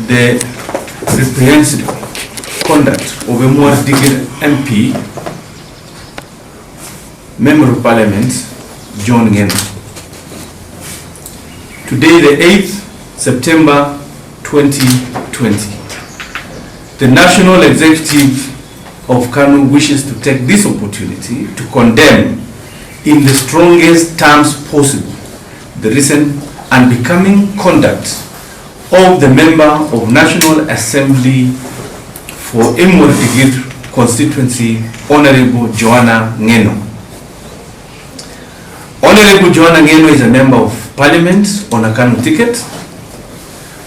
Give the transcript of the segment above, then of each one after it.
the reprehensible conduct of a more Digger MP, Member of Parliament, John Ngeno. Today, the 8th September 2020, the National Executive of KANU wishes to take this opportunity to condemn in the strongest terms possible the recent unbecoming conduct of the member of National Assembly for Imwar-Digir constituency, Honorable Joanna Ngeno. Honorable Joanna Ngeno is a member of Parliament on a KANU ticket,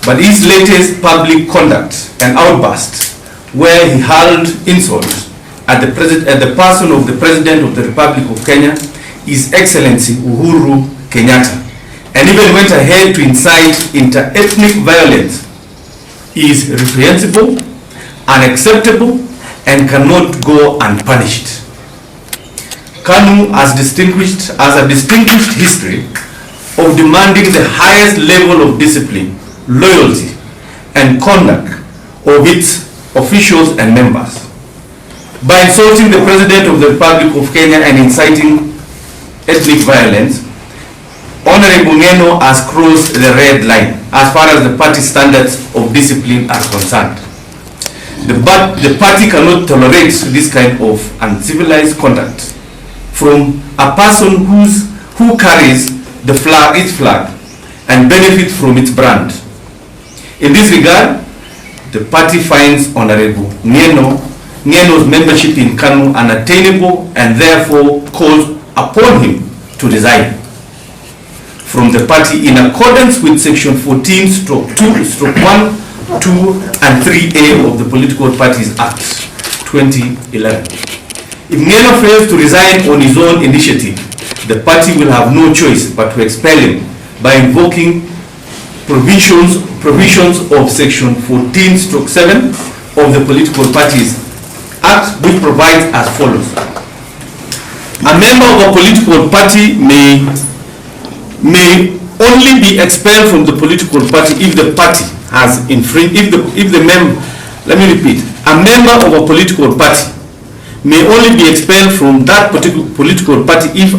but his latest public conduct and outburst, where he hurled insults at the person of the President of the Republic of Kenya, His Excellency Uhuru Kenyatta, and even went ahead to incite inter-ethnic violence, is reprehensible, unacceptable, and cannot go unpunished. KANU has a distinguished history of demanding the highest level of discipline, loyalty, and conduct of its officials and members. By insulting the President of the Republic of Kenya and inciting ethnic violence, Honorable Ngeno has crossed the red line as far as the party standards of discipline are concerned. The party cannot tolerate this kind of uncivilized conduct from a person who carries its flag and benefits from its brand. In this regard, the party finds Honorable Ngeno's membership in KANU unattainable and therefore calls upon him to resign from the party in accordance with section 14/2, 1, 2, and 3A of the Political Parties Act 2011. If Ngeno fails to resign on his own initiative, the party will have no choice but to expel him by invoking provisions of section 14/7 of the Political Parties Act, which provides as follows. A member of a political party may only be expelled from the political party if the party has infringed, let me repeat, a member of a political party may only be expelled from that particular political party if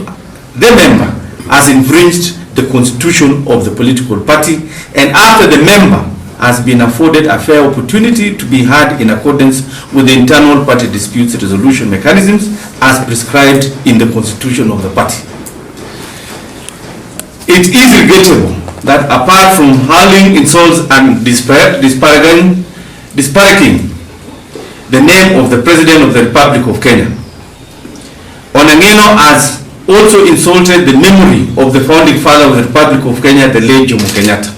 the member has infringed the constitution of the political party and after the member has been afforded a fair opportunity to be heard in accordance with the internal party disputes resolution mechanisms as prescribed in the constitution of the party. It is regrettable that apart from hurling insults and disparaging the name of the President of the Republic of Kenya, Honorable Ngeno has also insulted the memory of the founding father of the Republic of Kenya, the late Jomo Kenyatta.